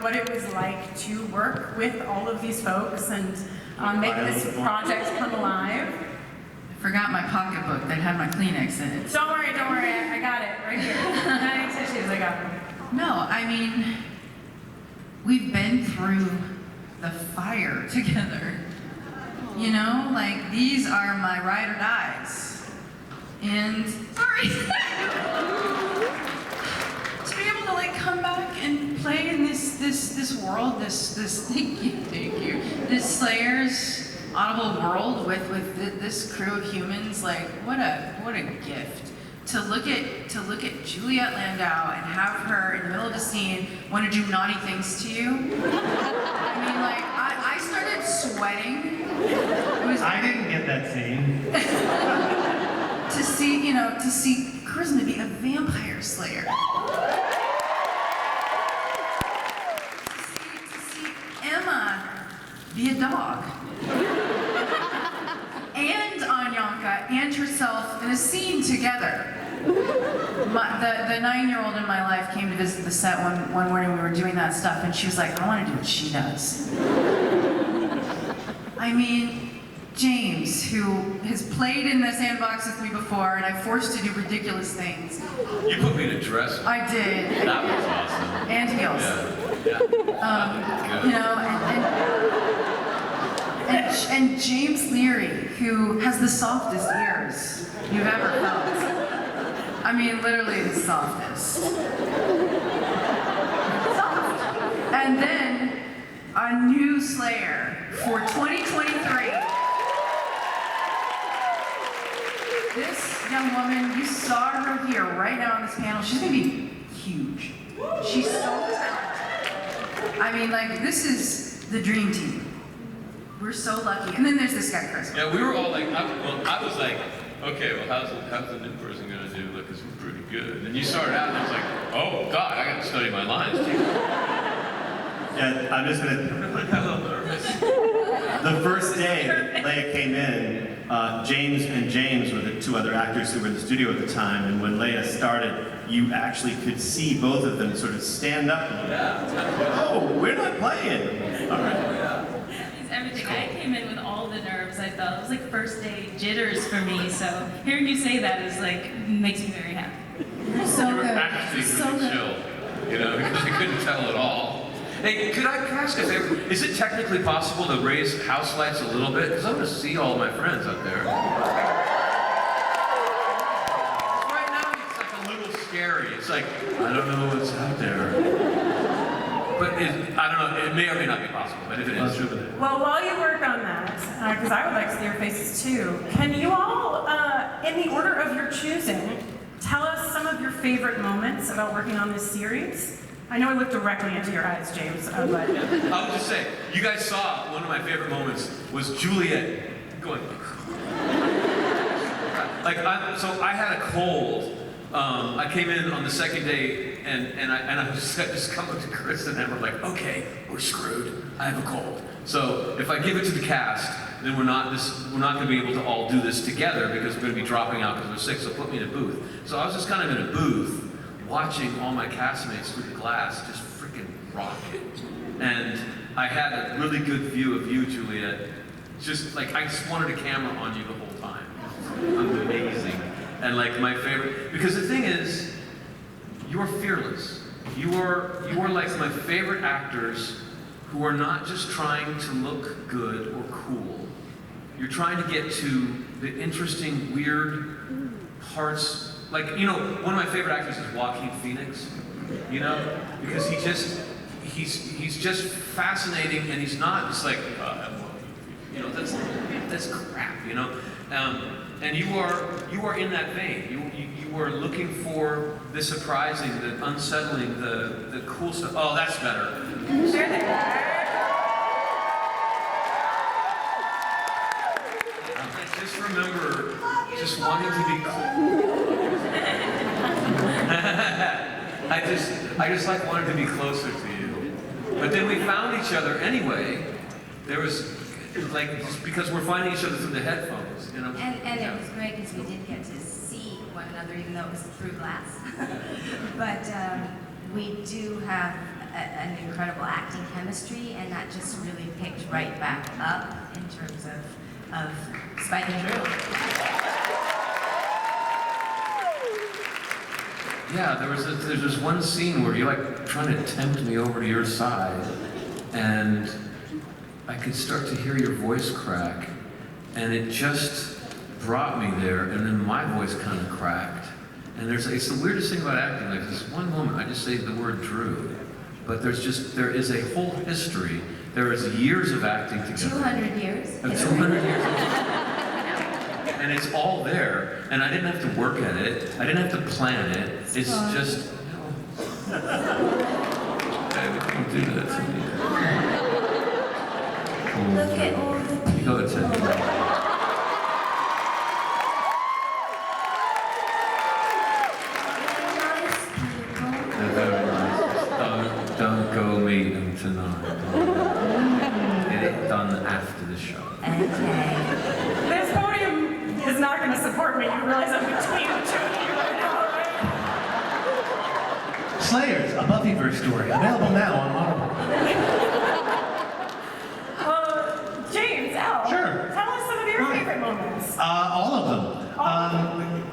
what it was like to work with all of these folks and make this project come alive. I forgot my pocketbook that had my Kleenex in it. Don't worry, I got it right here. Any tissues, I got them. No, I mean, we've been through the fire together. You know, like, these are my ride or dies. And, sorry. To be able to, like, come back and play in this world, thank you, this Slayer's Audible world with this crew of humans, like, what a gift. To look at Juliet Landau and have her in the middle of the scene want to do naughty things to you. I mean, like, I started sweating. I didn't get that scene. to see Charisma be a vampire slayer. To see Emma be a dog. And Anyanka and herself in a scene together. The 9-year-old in my life came to visit the set one morning. We were doing that stuff, and she was like, "I want to do what she does." I mean, James, who has played in the sandbox with me before, and I forced to do ridiculous things. You put me in a dress. I did. That was awesome. And heels. Yeah. You know, and James Leary, who has the softest ears you've ever felt. I mean, literally the softest. And then a new Slayer for 2023. This young woman, you saw her here right now on this panel. She's gonna be huge. She's so talented. I mean, like, this is the dream team. We're so lucky. And then there's this guy, Chris. Yeah, we were all like, I was like, okay, well, how's the new person gonna do? Look, it's pretty good. And you started out, and I was like, oh God, I gotta study my lines. Yeah, I'm just gonna. I'm a little nervous. The first day that Leia came in, James and James were the two other actors who were in the studio at the time, and when Leia started, you actually could see both of them sort of stand up and oh, we're not playing. All right. Everything. I came in with all the nerves. I felt it was like first day jitters for me. So hearing you say that is like makes me very happy. So You were good. actually So really good. chill, you know, because you couldn't tell at all. Hey, could I ask a favor? Is it technically possible to raise house lights a little bit? Because I want to see all my friends up there. Right now, it's like a little scary. It's like, I don't know what's out there. But I don't know, it may or may not be possible, but if it is, Well, while you work on that, because I would like to see your faces too, can you all, in the order of your choosing, tell us some of your favorite moments about working on this series? I know I looked directly into your eyes, James, but... I would just say, you guys saw one of my favorite moments was Juliet going... So I had a cold. I came in on the second day, and I just come up to Chris and we're like, okay, we're screwed. I have a cold. So if I give it to the cast, then we're not going to be able to all do this together because we're going to be dropping out because we're sick. So put me in a booth. So I was just kind of in a booth, watching all my castmates through the glass just freaking rock it. And I had a really good view of you, Juliet. Just like I just wanted a camera on you the whole time. Amazing. And like my favorite, because the thing is, you're fearless. You are like my favorite actors who are not just trying to look good or cool. You're trying to get to the interesting, weird parts. Like, you know, one of my favorite actors is Joaquin Phoenix, you know, because he's just fascinating, and he's not just like, you know, that's crap, you know. And you are in that vein. You are looking for the surprising, the unsettling, the cool stuff. Oh, that's better. Sure they are. I just remember just wanting to be cool. I just like wanted to be closer to you. But then we found each other anyway. There was like, just because we're finding each other through the headphones, you know. And it was great because we did get to see one another, even though it was through glass. But we do have an incredible acting chemistry, and that just really picked right back up in terms of Spike and Drew. Yeah, there's this one scene where you're like trying to tempt me over to your side, and I could start to hear your voice crack, and it just brought me there, and then my voice kind of cracked. And it's the weirdest thing about acting, like this one moment, I just say the word Drew, but there is a whole history. There is years of acting together. 200 years. 200 years. And it's all there, and I didn't have to work at it. I didn't have to plan it. It's just, everything do that to me. Look at all the people. Go ahead, Ted. Don't go meet them tonight. Get it done after the show. Okay. This podium is not going to support me. You realize I'm between the two of you right now, right? Slayers, a Buffyverse story, available now on Audible. James, Al. Sure. Tell us some of your favorite moments. All of them.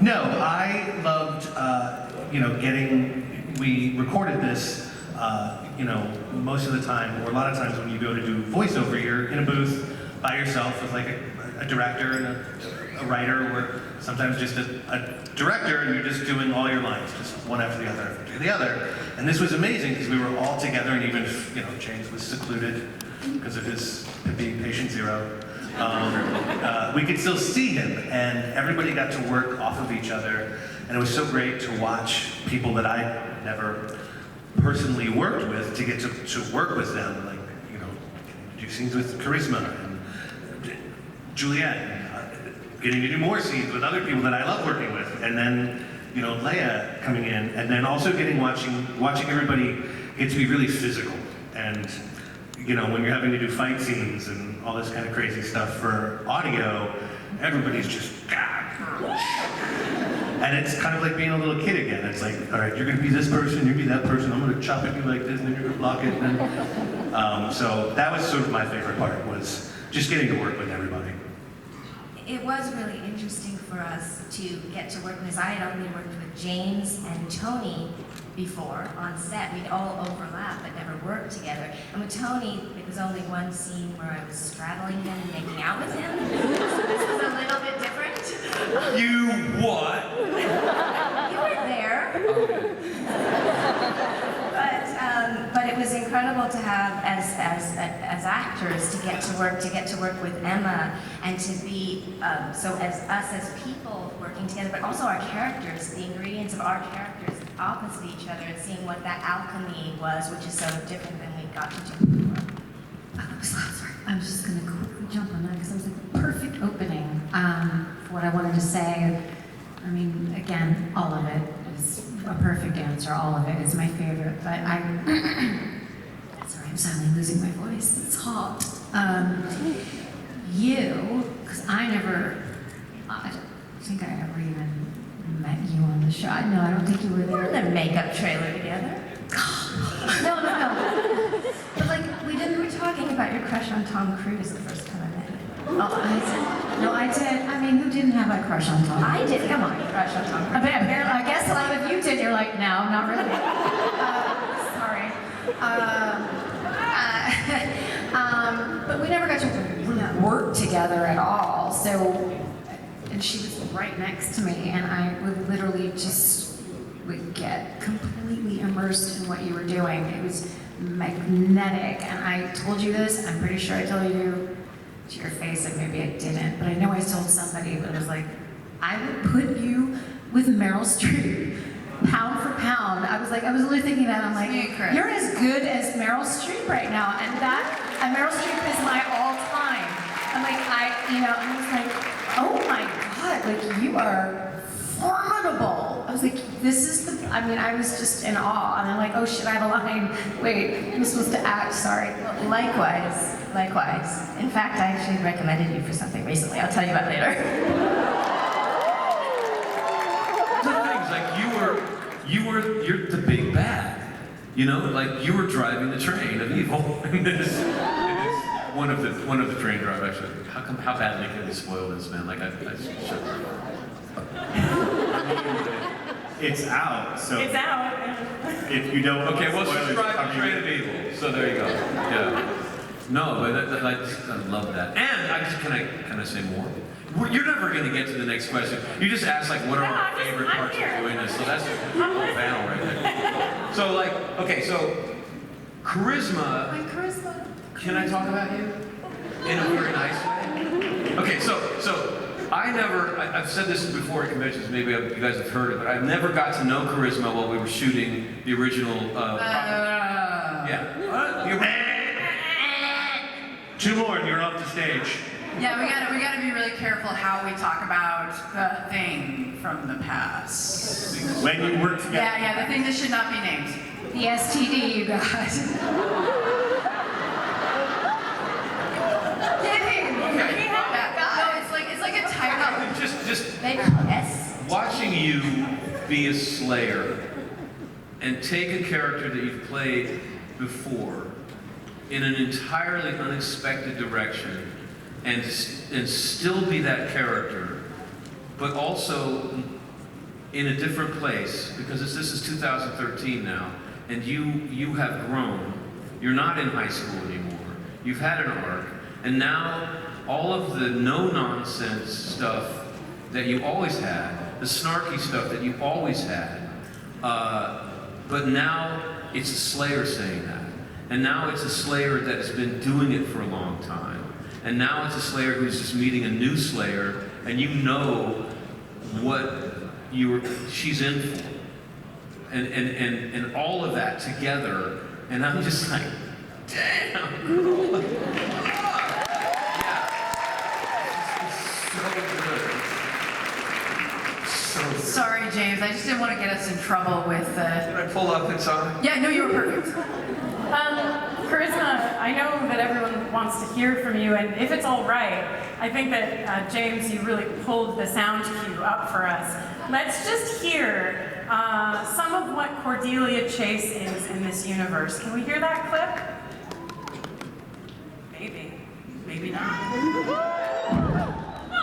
No, I loved, we recorded this, most of the time, or a lot of times when you go to do voiceover, you're in a booth by yourself with like a director and a writer, or sometimes just a director, and you're just doing all your lines, just one after the other. And this was amazing because we were all together, and even if, James was secluded because of his being patient zero. We could still see him, and everybody got to work off of each other, and it was so great to watch people that I never personally worked with to get to work with them, like, do scenes with Charisma and Juliet, and, getting to do more scenes with other people that I love working with, and then, Leia coming in, and then also watching everybody get to be really physical, and when you're having to do fight scenes and all this kind of crazy stuff for audio, everybody's just, and it's kind of like being a little kid again. It's like, all right, you're gonna be this person, you be that person, I'm gonna chop at you like this, and then you're gonna block it, and then, so that was sort of my favorite part, was just getting to work with everybody. It was really interesting for us to get to work because I had only worked with James and Tony before on set. We'd all overlap but never worked together. And with Tony, there was only one scene where I was straddling him and making out with him. So this was a little bit different. You what? You were there. But it was incredible to have as actors to get to work with Emma and to be so as us as people working together, but also our characters, the ingredients of our characters opposite each other, and seeing what that alchemy was, which is so different than we got to do before. Sorry, I'm just going to quickly jump on that because it was a perfect opening for what I wanted to say. I mean, again, all of it is a perfect answer. All of it is my favorite. But sorry, I'm suddenly losing my voice. It's hot. Because I don't think I ever even met you on the show. No, I don't think you were We were there. in the makeup trailer together. No. But we were talking about your crush on Tom Cruise the first time I met you. Oh, I did. I mean, who didn't have a crush on Tom? I did. Come on, crush on Tom Cruise. I guess a lot of you did. You're like, no, not really. Sorry. But we never got to work together at all. So, and she was right next to me, and I would literally would get completely immersed in what you were doing. It was magnetic, and I told you this. I'm pretty sure I told you to your face, and maybe I didn't, but I know I told somebody, but it was like, I would put you with Meryl Streep, pound for pound. I was literally thinking that, I'm like, you're as good as Meryl Streep right now, and Meryl Streep is my all-time. I'm like, I was like, oh my God, like, you are formidable. I was like, I was just in awe, and I'm like, oh shit, I have a line. Wait, I'm supposed to act, sorry. Likewise. In fact, I actually recommended you for something recently. I'll tell you about later. The things like you're the big bad. You know, like you were driving the train of evil. in this one of the train drivers. Actually, how badly can we spoil this, man? Like I should. It's out, so It's out. if you don't Okay, well, want she's spoilers, driving I'm the train of evil. So there you go. Yeah. No, but I love that. And can I say more? You're never going to get to the next question. You just asked like, what are our favorite parts of doing this? So that's a whole panel right there. So like, okay, so charisma. My charisma. Can I talk about you in a very nice way? Okay, so I've said this before at conventions. Maybe you guys have heard it, but I never got to know charisma while we were shooting the original. Two more and you're off the stage. Yeah, we gotta be really careful how we talk about the thing from the past. when you work together. Yeah, the thing that should not be named. The STD you got. Yeah, no, it's like a title. Just Yes. watching you be a Slayer and take a character that you've played before in an entirely unexpected direction and still be that character, but also in a different place, because this is 2013 now, and you have grown. You're not in high school anymore. You've had an arc, and now all of the no-nonsense stuff that you always had, the snarky stuff that you always had, but now it's a Slayer saying that. And now it's a Slayer that has been doing it for a long time. And now it's a Slayer who's just meeting a new Slayer, and you know what she's in for. And all of that together, and I'm just like, damn, girl. Sorry, James. I just didn't want to get us in trouble with. Did I pull up and on? Yeah, no, you were perfect. Charisma, I know that everyone wants to hear from you, and if it's all right, I think that, James, you really pulled the sound cue up for us. Let's just hear some of what Cordelia Chase is in this universe. Can we hear that clip? Maybe. Maybe not.